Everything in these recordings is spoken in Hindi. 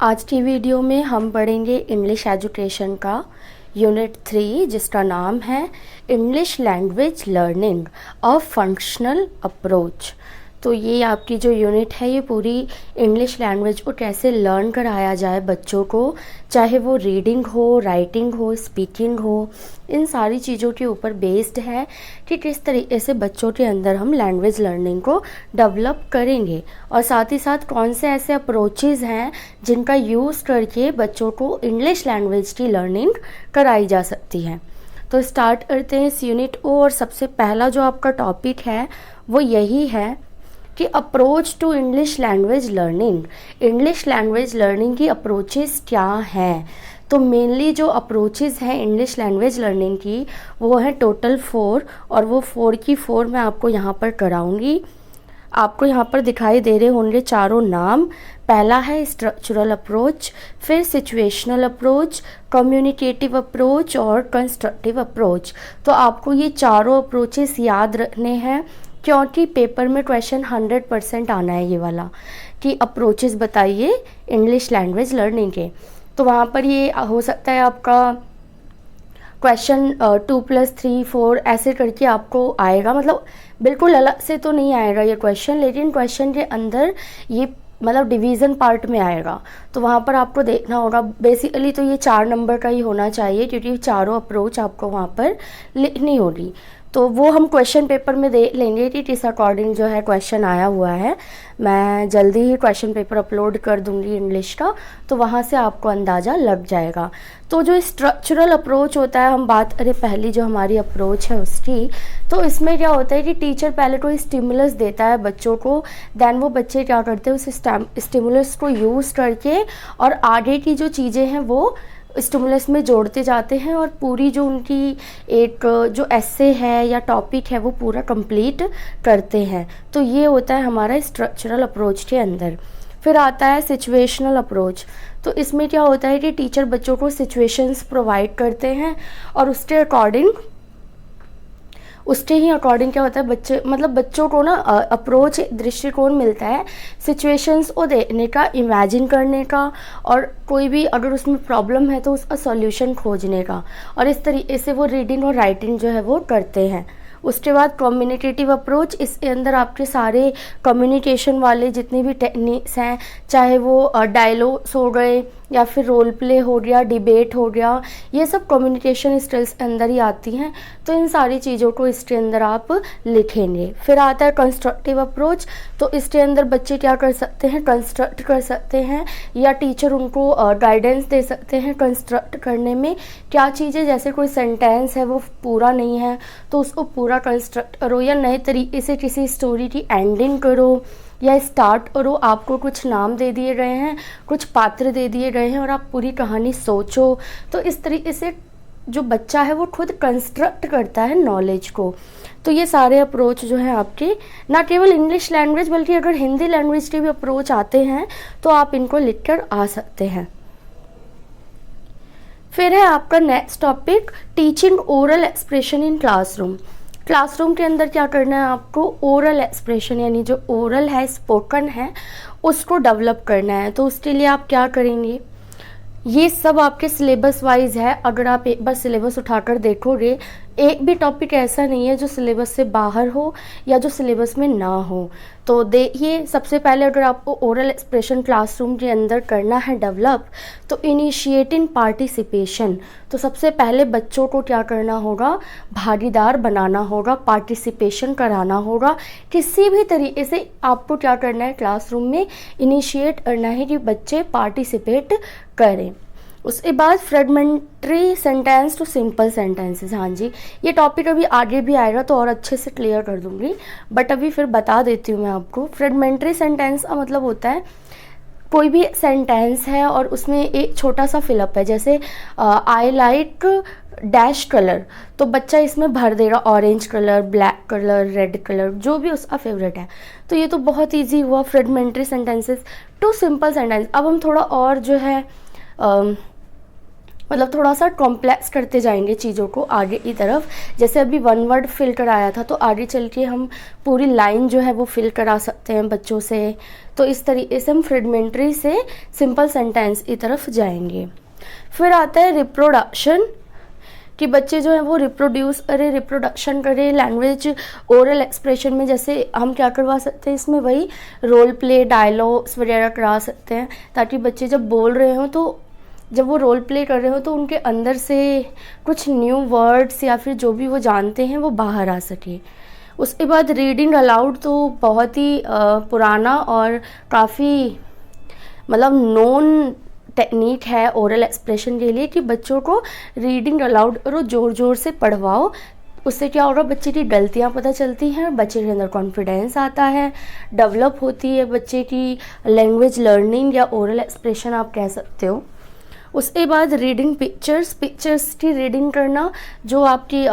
आज की वीडियो में हम पढ़ेंगे इंग्लिश एजुकेशन का यूनिट 3 जिसका नाम है English language learning a functional approach. तो ये आपकी जो यूनिट है ये पूरी इंग्लिश लैंग्वेज को कैसे लर्न कराया जाए बच्चों को, चाहे वो रीडिंग हो, राइटिंग हो, स्पीकिंग हो, इन सारी चीज़ों के ऊपर बेस्ड है कि किस तरीके से बच्चों के अंदर हम लैंग्वेज लर्निंग को डेवलप करेंगे और साथ ही साथ कौन से ऐसे अप्रोचेज़ हैं जिनका यूज़ करके बच्चों को इंग्लिश लैंग्वेज की लर्निंग कराई जा सकती है। तो स्टार्ट करते हैं इस यूनिट को। और सबसे पहला जो आपका टॉपिक है वो यही है कि approach to English language learning. English language learning की अप्रोचेस क्या हैं? तो मेनली जो अप्रोचेस हैं इंग्लिश लैंग्वेज लर्निंग की वो है टोटल 4, और वो 4 की 4 मैं आपको यहाँ पर कराऊंगी। आपको यहाँ पर दिखाई दे रहे होंगे चारों नाम। पहला है स्ट्रक्चरल अप्रोच, फिर सिचुएशनल अप्रोच, कम्युनिकेटिव अप्रोच और कंस्ट्रक्टिव अप्रोच। तो आपको ये चारों अप्रोचेस याद रखने हैं क्योंकि पेपर में क्वेश्चन 100% आना है ये वाला कि अप्रोचेस बताइए इंग्लिश लैंग्वेज लर्निंग के। तो वहाँ पर ये हो सकता है आपका क्वेश्चन 2+3 4 ऐसे करके आपको आएगा, मतलब बिल्कुल अलग से तो नहीं आएगा ये क्वेश्चन, लेकिन क्वेश्चन के अंदर ये मतलब डिवीज़न पार्ट में आएगा। तो वहाँ पर आपको देखना होगा। बेसिकली तो ये 4 नंबर का ही होना चाहिए क्योंकि चारों अप्रोच आपको वहाँ पर लिखनी होगी। तो वो हम क्वेश्चन पेपर में देख लेंगे कि किस अकॉर्डिंग जो है क्वेश्चन आया हुआ है। मैं जल्दी ही क्वेश्चन पेपर अपलोड कर दूंगी इंग्लिश का, तो वहाँ से आपको अंदाज़ा लग जाएगा। तो जो स्ट्रक्चरल अप्रोच होता है, हम बात करें पहली जो हमारी अप्रोच है उसकी, तो इसमें क्या होता है कि टीचर पहले कोई स्टिमुलस देता है बच्चों को, देन वो बच्चे क्या करते हैं उस स्टिमुलस को यूज़ करके और आगे की जो चीज़ें हैं वो स्टिमुलस में जोड़ते जाते हैं और पूरी जो उनकी एक जो एस्से है या टॉपिक है वो पूरा कंप्लीट करते हैं। तो ये होता है हमारा स्ट्रक्चरल अप्रोच के अंदर। फिर आता है सिचुएशनल अप्रोच। तो इसमें क्या होता है कि टीचर बच्चों को सिचुएशंस प्रोवाइड करते हैं और उसके ही अकॉर्डिंग क्या होता है बच्चे मतलब बच्चों को ना अप्रोच दृष्टिकोण मिलता है सिचुएशंस को देखने का, इमेजिन करने का, और कोई भी अगर उसमें प्रॉब्लम है तो उसका सॉल्यूशन खोजने का। और इस तरीके से वो रीडिंग और राइटिंग जो है वो करते हैं। उसके बाद कम्युनिकेटिव अप्रोच, इसके अंदर आपके सारे कम्युनिकेशन वाले जितने भी टेक्निक्स हैं, चाहे वो डायलॉग्स हो गए या फिर रोल प्ले हो गया, डिबेट हो गया, ये सब कम्युनिकेशन स्किल्स के अंदर ही आती हैं। तो इन सारी चीज़ों को इसके अंदर आप लिखेंगे। फिर आता है कंस्ट्रक्टिव अप्रोच। तो इसके अंदर बच्चे क्या कर सकते हैं, कंस्ट्रक्ट कर सकते हैं या टीचर उनको गाइडेंस दे सकते हैं कंस्ट्रक्ट करने में। क्या चीज़ें, जैसे कोई सेंटेंस है वो पूरा नहीं है तो उसको पूरा कंस्ट्रक्ट करो, या नए तरीके से किसी स्टोरी की एंडिंग करो या स्टार्ट करो। आपको कुछ नाम दे दिए गए हैं, कुछ पात्र दे दिए गए हैं और आप पूरी कहानी सोचो। तो इस तरीके से जो बच्चा है वो खुद कंस्ट्रक्ट करता है नॉलेज को। तो ये सारे अप्रोच जो है आपके, ना केवल इंग्लिश लैंग्वेज बल्कि अगर हिंदी लैंग्वेज के भी अप्रोच आते हैं तो आप इनको लिखकर आ सकते हैं। फिर है आपका next topic teaching oral expression in classroom. Classroom के अंदर क्या करना है आपको, ओरल एक्सप्रेशन यानी जो ओरल है, स्पोकन है, उसको डेवलप करना है। तो उसके लिए आप क्या करेंगे, ये सब आपके सिलेबस वाइज है। अगर आप एक बार सिलेबस उठाकर देखोगे, एक भी टॉपिक ऐसा नहीं है जो सिलेबस से बाहर हो या जो सिलेबस में ना हो। तो देखिए, सबसे पहले अगर आपको ओरल एक्सप्रेशन क्लासरूम के अंदर करना है डेवलप, तो इनिशिएटिंग पार्टिसिपेशन। तो सबसे पहले बच्चों को क्या करना होगा, भागीदार बनाना होगा, पार्टिसिपेशन कराना होगा। किसी भी तरीके से आपको क्या करना है, क्लासरूम में इनिशिएट करना है कि बच्चे पार्टिसिपेट करें। उसके बाद फ्रेगमेंट्री सेंटेंस टू सिंपल सेंटेंसेस। हाँ जी, ये टॉपिक अभी आगे भी आएगा तो और अच्छे से क्लियर कर दूंगी, बट अभी फिर बता देती हूँ मैं आपको। फ्रेगमेंट्री सेंटेंस का मतलब होता है कोई भी सेंटेंस है और उसमें एक छोटा सा फिलअप है, जैसे आई लाइक डैश कलर, तो बच्चा इसमें भर देगा orange colour, black colour, red colour, जो भी उसका फेवरेट है। तो ये तो बहुत ईजी हुआ, फ्रेगमेंट्री सेंटेंसेस टू सिंपल सेंटेंस। अब हम थोड़ा और जो है मतलब थोड़ा सा कॉम्प्लेक्स करते जाएंगे चीज़ों को आगे की तरफ। जैसे अभी वन वर्ड फिल कराया था, तो आगे चल के हम पूरी लाइन जो है वो फिल करा सकते हैं बच्चों से। तो इस तरीके से हम फ्रेगमेंट्री से सिंपल सेंटेंस की तरफ जाएंगे। फिर आता है रिप्रोडक्शन, कि बच्चे जो है वो रिप्रोडक्शन करें लैंग्वेज ओरल एक्सप्रेशन में। जैसे हम क्या करवा सकते हैं इसमें, वही रोल प्ले, डायलॉग्स वगैरह करा सकते हैं, ताकि बच्चे जब बोल रहे हो, तो जब वो रोल प्ले कर रहे हो, तो उनके अंदर से कुछ न्यू वर्ड्स या फिर जो भी वो जानते हैं वो बाहर आ सके। उसके बाद रीडिंग अलाउड, तो बहुत ही पुराना और काफ़ी मतलब नोन टेक्निक है ओरल एक्सप्रेशन के लिए, कि बच्चों को रीडिंग अलाउड करो, ज़ोर ज़ोर से पढ़वाओ। उससे क्या होगा, बच्चे की गलतियाँ पता चलती हैं, बच्चे के अंदर कॉन्फिडेंस आता है, डेवलप होती है बच्चे की लैंग्वेज लर्निंग या ओरल एक्सप्रेशन आप कह सकते हो। उसके बाद रीडिंग पिक्चर्स की रीडिंग करना, जो आपकी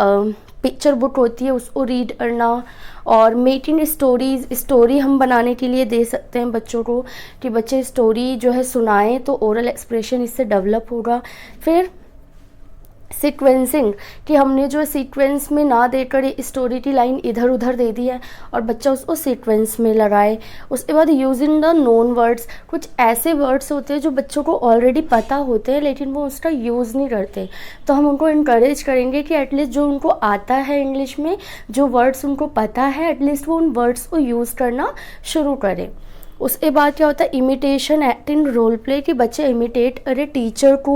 पिक्चर बुक होती है उसको रीड करना। और मेकिंग स्टोरी हम बनाने के लिए दे सकते हैं बच्चों को, कि बच्चे स्टोरी जो है सुनाएं, तो ओरल एक्सप्रेशन इससे डेवलप होगा। फिर सीक्वेंसिंग, कि हमने जो सीक्वेंस में ना देकर स्टोरी की लाइन इधर उधर दे दी है और बच्चा उसको सीक्वेंस में लगाए। उसके बाद यूजिंग द नोन वर्ड्स, कुछ ऐसे वर्ड्स होते हैं जो बच्चों को ऑलरेडी पता होते हैं लेकिन वो उसका यूज़ नहीं करते, तो हम उनको इनकरेज करेंगे कि एटलीस्ट जो उनको आता है इंग्लिश में, जो वर्ड्स उनको पता है, एटलीस्ट वो उन वर्ड्स को यूज़ करना शुरू करें। उसके बाद क्या होता है, इमिटेशन, एक्टिंग, रोल प्ले, कि बच्चे इमिटेट करें टीचर को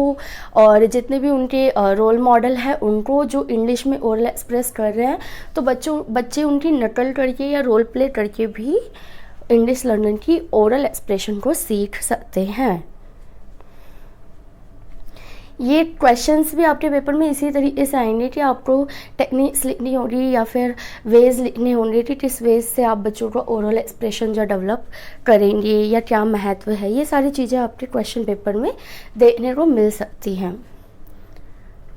और जितने भी उनके रोल मॉडल है उनको, जो इंग्लिश में ओरल एक्सप्रेस कर रहे हैं। तो बच्चे उनकी नकल करके या रोल प्ले करके भी इंग्लिश लर्निंग की ओरल एक्सप्रेशन को सीख सकते हैं। ये क्वेश्चंस भी आपके पेपर में इसी तरीके से आएंगे कि आपको टेक्निक्स लिखनी होगी या फिर वेज लिखने होंगे कि किस वेज से आप बच्चों को ओरल एक्सप्रेशन जो डेवलप करेंगे या क्या महत्व है। ये सारी चीज़ें आपके क्वेश्चन पेपर में देखने को मिल सकती हैं।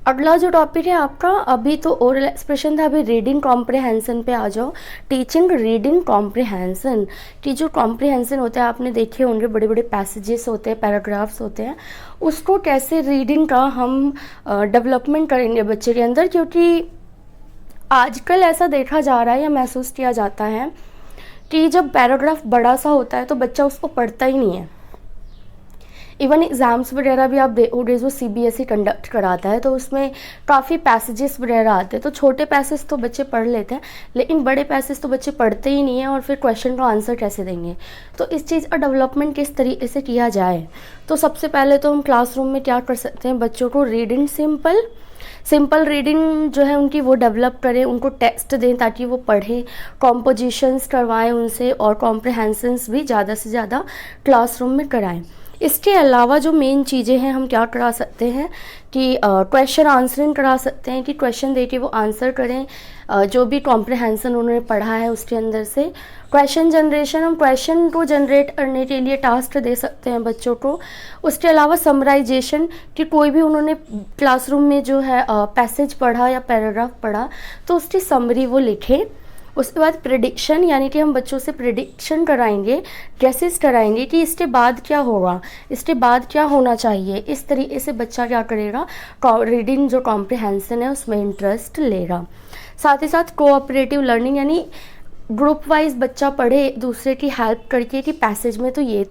अगला जो टॉपिक है आपका, अभी तो ओरल एक्सप्रेशन था, अभी रीडिंग कॉम्प्रिहेंशन पे आ जाओ। टीचिंग रीडिंग कॉम्प्रिहेंशन, कि जो कॉम्प्रिहेंशन होता है आपने देखे होंगे, बड़े बड़े पैसेजेस होते हैं, पैराग्राफ्स होते हैं, उसको कैसे रीडिंग का हम डेवलपमेंट करेंगे बच्चे के अंदर। क्योंकि आजकल ऐसा देखा जा रहा है या महसूस किया जाता है कि जब पैराग्राफ बड़ा सा होता है तो बच्चा उसको पढ़ता ही नहीं है। इवन एग्ज़ाम्स वगैरह भी आप देखोगे जो CBSE कंडक्ट कराता है, तो उसमें काफ़ी पैसेजेस वगैरह आते हैं, तो छोटे पैसेज तो बच्चे पढ़ लेते हैं लेकिन बड़े पैसेज तो बच्चे पढ़ते ही नहीं हैं, और फिर क्वेश्चन का आंसर कैसे देंगे। तो इस चीज़ का डेवलपमेंट किस तरीके से किया जाए, तो सबसे पहले तो हम क्लासरूम में क्या कर सकते हैं, बच्चों को रीडिंग सिंपल रीडिंग जो है उनकी वो डेवलप करें, उनको टेक्स्ट दें ताकि वो पढ़ें, कॉम्पोजिशंस करवाएं उनसे, और कॉम्प्रिहेंशंस भी ज़्यादा से ज़्यादा क्लासरूम में कराएं। इसके अलावा जो मेन चीज़ें हैं हम क्या करा सकते हैं कि क्वेश्चन आंसरिंग करा सकते हैं, कि क्वेश्चन दे के वो आंसर करें जो भी कॉम्प्रिहेंशन उन्होंने पढ़ा है उसके अंदर से। क्वेश्चन जनरेशन, हम क्वेश्चन को जनरेट करने के लिए टास्क दे सकते हैं बच्चों को। उसके अलावा समराइजेशन, कि कोई भी उन्होंने क्लासरूम में जो है पैसेज पढ़ा या पैराग्राफ पढ़ा तो उसकी समरी वो लिखें। उसके बाद प्रेडिक्शन, यानी कि हम बच्चों से प्रेडिक्शन कराएंगे, गेसेस कराएंगे कि इसके बाद क्या होगा, इसके बाद क्या होना चाहिए। इस तरीके से बच्चा क्या करेगा, रीडिंग जो कॉम्प्रिहेंशन है उसमें इंटरेस्ट लेगा। साथ ही साथ कोऑपरेटिव लर्निंग, यानी ग्रुप वाइज बच्चा पढ़े दूसरे की हेल्प करके, कि पैसेज में तो ये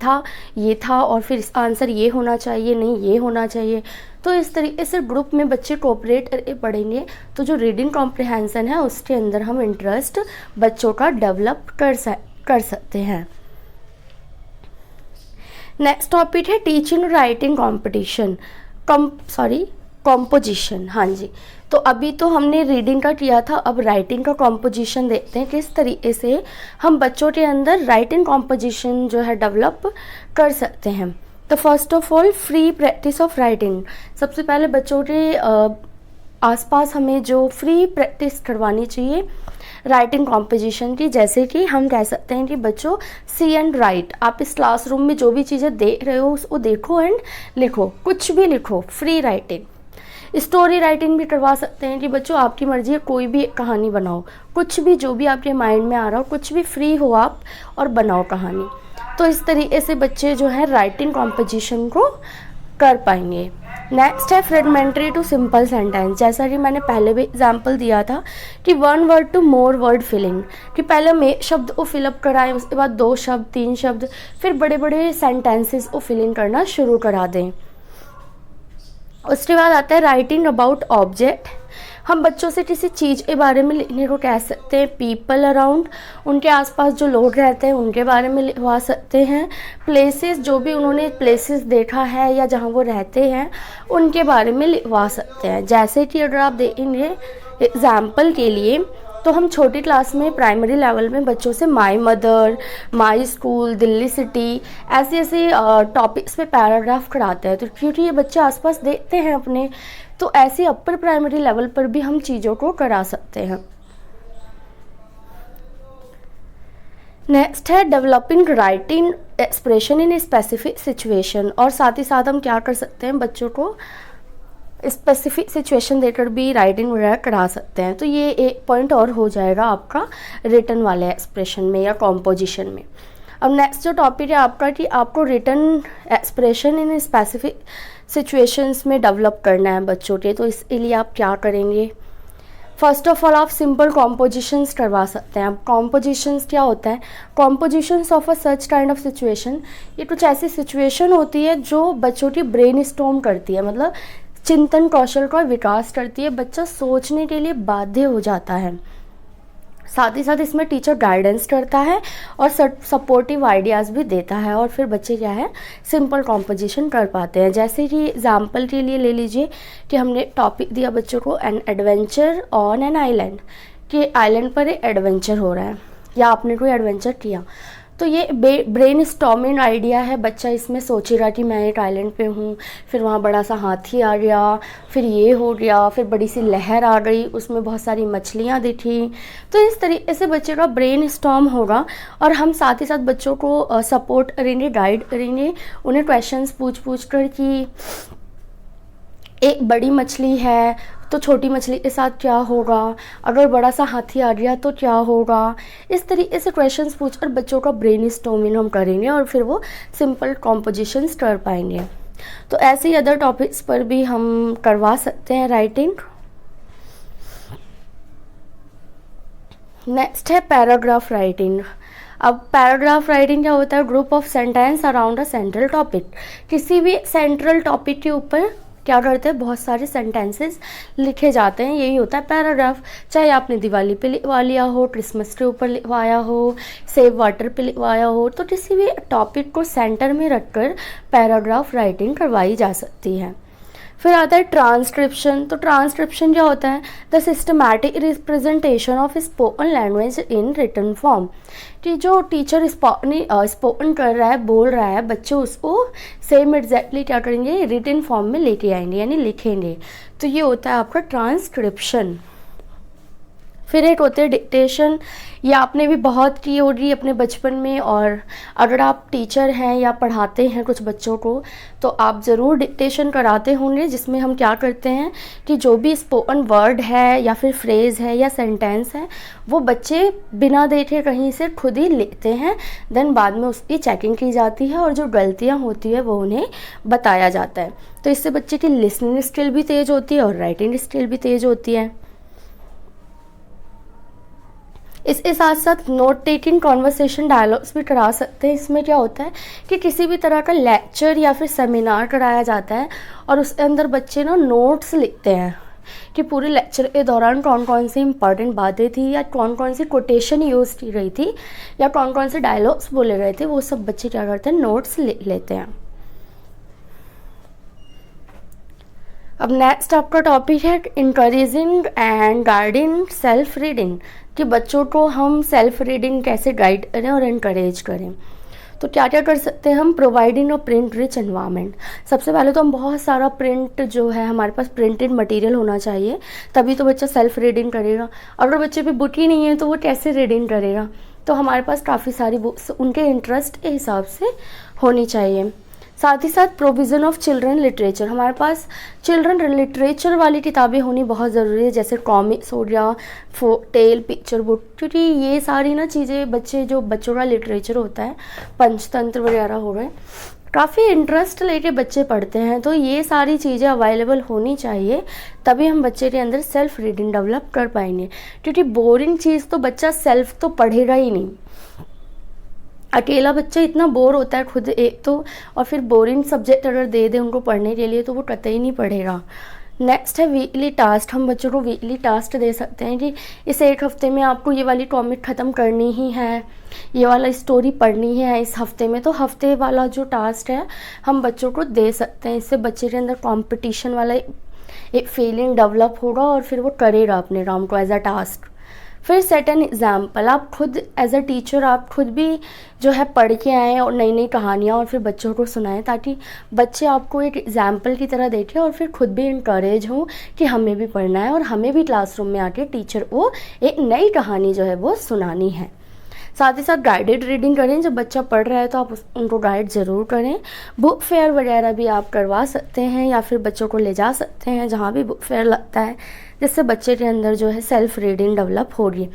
था और फिर इसका आंसर ये होना चाहिए, नहीं ये होना चाहिए। तो इस तरीके से ग्रुप में बच्चे कोऑपरेट करके पढ़ेंगे, तो जो रीडिंग कॉम्प्रिहेंशन है उसके अंदर हम इंटरेस्ट बच्चों का डेवलप कर सकते हैं। नेक्स्ट टॉपिक है टीचिंग राइटिंग कॉम्पोजिशन। हाँ जी, तो अभी तो हमने रीडिंग का किया था, अब राइटिंग का कॉम्पोजिशन देखते हैं किस तरीके से हम बच्चों के अंदर राइटिंग कॉम्पोजिशन जो है डेवलप कर सकते हैं। तो first of all free practice of writing, सबसे पहले बच्चों के आसपास हमें जो फ्री प्रैक्टिस करवानी चाहिए राइटिंग कॉम्पोजिशन की। जैसे कि हम कह सकते हैं कि बच्चों सी एंड राइट, आप इस क्लासरूम में जो भी चीज़ें देख रहे हो उसको देखो एंड लिखो, कुछ भी लिखो, फ्री राइटिंग। स्टोरी राइटिंग भी करवा सकते हैं कि बच्चों आपकी मर्जी है, कोई भी कहानी बनाओ, कुछ भी जो भी आपके माइंड में आ रहा हो, कुछ भी फ्री हो आप और बनाओ कहानी। तो इस तरीके से बच्चे जो है राइटिंग कॉम्पोजिशन को कर पाएंगे। नेक्स्ट है फ्रेगमेंटरी टू सिंपल सेंटेंस। जैसा कि मैंने पहले भी एग्जाम्पल दिया था कि 1 word to more word filling, कि पहले हम एक शब्द को फिलअप कराएं, उसके बाद 2 शब्द 3 शब्द, फिर बड़े बड़े सेंटेंसेस को फिलिंग करना शुरू करा दें। उसके बाद आता है राइटिंग अबाउट ऑब्जेक्ट। हम बच्चों से किसी चीज़ के बारे में लिखने को कह सकते हैं। पीपल अराउंड, उनके आसपास जो लोग रहते हैं उनके बारे में लिखवा सकते हैं। प्लेसेस, जो भी उन्होंने प्लेसेस देखा है या जहाँ वो रहते हैं उनके बारे में लिखवा सकते हैं। जैसे कि अगर आप देखेंगे एग्ज़ाम्पल के लिए, तो हम छोटी क्लास में प्राइमरी लेवल में बच्चों से my mother, my school, Delhi city, ऐसे ऐसे टॉपिक्स पे पैराग्राफ कराते हैं। तो क्योंकि ये बच्चे आसपास देखते हैं अपने, तो ऐसे अपर प्राइमरी लेवल पर भी हम चीज़ों को करा सकते हैं। नेक्स्ट है developing writing expression in a specific situation. और साथ ही साथ हम क्या कर सकते हैं, बच्चों को स्पेसिफिक सिचुएशन देकर भी राइटिंग वगैरह करा सकते हैं। तो ये एक पॉइंट और हो जाएगा आपका रिटन वाले एक्सप्रेशन में या कॉम्पोजिशन में। अब नेक्स्ट जो टॉपिक है आपका कि आपको written expression in specific situations में डेवलप करना है बच्चों के। तो इसके लिए आप क्या करेंगे, फर्स्ट ऑफ ऑल आप सिंपल कॉम्पोजिशंस करवा सकते हैं। अब कॉम्पोजिशंस क्या होता है, compositions of a such kind of situation, ये कुछ ऐसी सिचुएशन होती है जो बच्चों की ब्रेन स्टॉर्म करती है, मतलब चिंतन कौशल का विकास करती है, बच्चा सोचने के लिए बाध्य हो जाता है। साथ ही साथ इसमें टीचर गाइडेंस करता है और सपोर्टिव आइडियाज़ भी देता है, और फिर बच्चे क्या है सिंपल कॉम्पोजिशन कर पाते हैं। जैसे कि एग्जाम्पल के लिए ले लीजिए कि हमने टॉपिक दिया बच्चों को an adventure on an island, कि आइलैंड पर एक एडवेंचर हो रहा है या आपने कोई एडवेंचर किया। तो ये ब्रेन स्टॉर्मिंग आइडिया है, बच्चा इसमें सोचेगा कि मैं एक आइलैंड पे हूँ, फिर वहाँ बड़ा सा हाथी आ गया, फिर ये हो गया, फिर बड़ी सी लहर आ गई, उसमें बहुत सारी मछलियाँ दिखी। तो इस तरीके से बच्चे का ब्रेन स्टॉर्म होगा, और हम साथ ही साथ बच्चों को सपोर्ट करेंगे, गाइड करेंगे, उन्हें क्वेश्चंस पूछ कर कि एक बड़ी मछली है तो छोटी मछली के साथ क्या होगा, अगर बड़ा सा हाथी आ गया तो क्या होगा। इस तरीके से क्वेश्चंस पूछकर बच्चों का ब्रेन स्टॉर्मिंग हम करेंगे और फिर वो सिंपल कॉम्पोजिशंस कर पाएंगे। तो ऐसे ही अदर टॉपिक्स पर भी हम करवा सकते हैं राइटिंग। नेक्स्ट है पैराग्राफ राइटिंग। अब पैराग्राफ राइटिंग क्या होता है, group of sentence around a central topic. किसी भी सेंट्रल टॉपिक के ऊपर क्या करते हैं, बहुत सारे सेंटेंसेस लिखे जाते हैं, यही होता है पैराग्राफ। चाहे आपने दिवाली पे लिखवा लिया हो, क्रिसमस के ऊपर लिखवाया हो, सेव वाटर पे लिखवाया हो, तो किसी भी टॉपिक को सेंटर में रखकर पैराग्राफ राइटिंग करवाई जा सकती है। फिर आता है ट्रांसक्रिप्शन। तो ट्रांसक्रिप्शन क्या होता है, the systematic representation of spoken language in written form, कि जो टीचर स्पोकन कर रहा है, बोल रहा है, बच्चे उसको सेम एग्जैक्टली क्या करेंगे, रिटन फॉर्म में लेके आएंगे यानी लिखेंगे। तो ये होता है आपका ट्रांसक्रिप्शन। फिर एक होते हैं डिक्टेशन। ये आपने भी बहुत की होगी अपने बचपन में, और अगर आप टीचर हैं या पढ़ाते हैं कुछ बच्चों को तो आप ज़रूर डिक्टेशन कराते होंगे, जिसमें हम क्या करते हैं कि जो भी स्पोकन वर्ड है या फिर फ्रेज़ है या सेंटेंस है वो बच्चे बिना देखे कहीं से खुद ही लिखते हैं, देन बाद में उसकी चेकिंग की जाती है और जो गलतियाँ होती है वो उन्हें बताया जाता है। तो इससे बच्चे की लिसनिंग स्किल भी तेज़ होती है और राइटिंग स्किल भी तेज़ होती है। इसके साथ साथ नोट टेकिंग, कॉन्वर्सेशन, डायलॉग्स भी करा सकते हैं। इसमें क्या होता है कि किसी भी तरह का लेक्चर या फिर सेमिनार कराया जाता है और उसके अंदर बच्चे ना नोट्स लिखते हैं कि पूरे लेक्चर के दौरान कौन कौन सी इंपॉर्टेंट बातें थी या कौन कौन सी कोटेशन यूज़ की गई थी या कौन कौन से डायलॉग्स बोले गए थे, वो सब बच्चे क्या करते हैं, नोट्स लिख लेते हैं। अब नेक्स्ट आपका टॉपिक है encouraging and guiding self reading, कि बच्चों को हम सेल्फ रीडिंग कैसे गाइड करें और इनकरेज करें। तो क्या क्या कर सकते हैं हम, providing a print rich environment. सबसे पहले तो हम बहुत सारा प्रिंट जो है हमारे पास प्रिंटेड मटेरियल होना चाहिए, तभी तो बच्चा सेल्फ रीडिंग करेगा। अगर बच्चे पे बुक ही नहीं है तो वो कैसे रीडिंग करेगा। तो हमारे पास काफ़ी सारी बुक्स उनके इंटरेस्ट के हिसाब से होनी चाहिए। साथ ही साथ प्रोविज़न ऑफ चिल्ड्रन लिटरेचर, हमारे पास चिल्ड्रन लिटरेचर वाली किताबें होनी बहुत ज़रूरी है, जैसे कॉमिक्स हो गया, टेल, पिक्चर बुक, क्योंकि ये सारी ना चीज़ें बच्चों का लिटरेचर होता है, पंचतंत्र वगैरह हो गए, काफ़ी इंटरेस्ट लेके बच्चे पढ़ते हैं, तो ये सारी चीज़ें अवेलेबल होनी चाहिए, तभी हम बच्चे के अंदर सेल्फ रीडिंग डेवलप कर पाएंगे। क्योंकि बोरिंग चीज़ तो बच्चा सेल्फ तो पढ़ेगा ही नहीं। अकेला बच्चा इतना बोर होता है खुद एक तो, और फिर बोरिंग सब्जेक्ट अगर दे दे उनको पढ़ने के लिए तो वो कतई नहीं पढ़ेगा। नेक्स्ट है वीकली टास्क। हम बच्चों को वीकली टास्क दे सकते हैं कि इस एक हफ्ते में आपको ये वाली कॉमिक ख़त्म करनी ही है, ये वाला स्टोरी पढ़नी है इस हफ्ते में। तो हफ्ते वाला जो टास्क है हम बच्चों को दे सकते हैं। इससे बच्चे के अंदर कंपटीशन वाला एक फीलिंग डेवलप होगा और फिर वो करेगा अपने काम को एज अ टास्क। फिर सेट एन एग्ज़ाम्पल। आप खुद एज अ टीचर आप खुद भी जो है पढ़ के आएँ और नई नई कहानियाँ और फिर बच्चों को सुनाएं, ताकि बच्चे आपको एक एग्ज़ाम्पल की तरह देखें और फिर खुद भी इनकरेज हों कि हमें भी पढ़ना है और हमें भी क्लासरूम में आके टीचर को एक नई कहानी जो है वो सुनानी है। साथ ही साथ गाइडेड रीडिंग करें। जब बच्चा पढ़ रहा है तो आप उनको गाइड ज़रूर करें। बुक फेयर वगैरह भी आप करवा सकते हैं या फिर बच्चों को ले जा सकते हैं जहाँ भी बुक फेयर लगता है, जिससे बच्चे के अंदर जो है सेल्फ रीडिंग डेवलप होगी।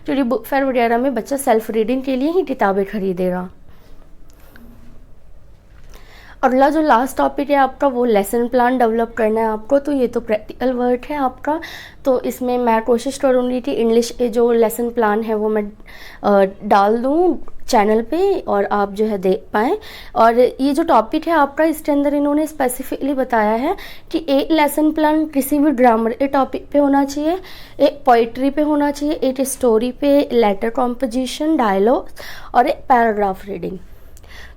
क्योंकि बुक फेयर वगैरह में बच्चा सेल्फ रीडिंग के लिए ही किताबें खरीदेगा। अगला जो लास्ट टॉपिक है आपका वो लेसन प्लान डेवलप करना है आपको। तो ये तो प्रैक्टिकल वर्क है आपका, तो इसमें मैं कोशिश करूँगी कि इंग्लिश के जो लेसन प्लान है वो मैं डाल दूँ चैनल पे और आप जो है देख पाएँ। और ये जो टॉपिक है आपका इसके अंदर इन्होंने स्पेसिफिकली बताया है कि एक लेसन प्लान किसी भी ग्रामर के टॉपिक पे होना चाहिए, एक पोइट्री पे होना चाहिए, एक स्टोरी पे, लेटर कॉम्पोजिशन, डायलॉग और एक पैराग्राफ रीडिंग।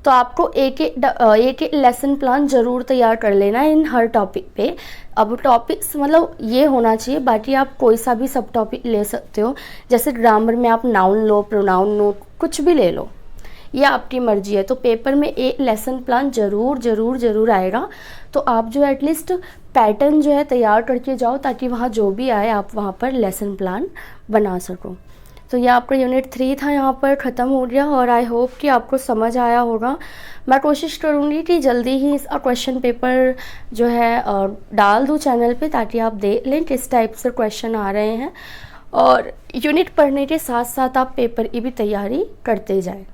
तो आपको एक लेसन प्लान ज़रूर तैयार कर लेना है इन हर टॉपिक पे। अब टॉपिक्स मतलब ये होना चाहिए, बाकी आप कोई सा भी सब टॉपिक ले सकते हो। जैसे ग्रामर में आप नाउन लो, प्रोनाउन लो, कुछ भी ले लो, ये आपकी मर्जी है। तो पेपर में एक लेसन प्लान ज़रूर आएगा। तो आप जो एटलीस्ट पैटर्न जो है तैयार करके जाओ, ताकि वहाँ जो भी आए आप वहाँ पर लेसन प्लान बना सको। तो ये आपका यूनिट 3 था, यहाँ पर ख़त्म हो गया और आई होप कि आपको समझ आया होगा। मैं कोशिश करूँगी कि जल्दी ही इसका क्वेश्चन पेपर जो है डाल दूँ चैनल पे, ताकि आप देख लें किस टाइप से क्वेश्चन आ रहे हैं, और यूनिट पढ़ने के साथ साथ आप पेपर की भी तैयारी करते जाएं।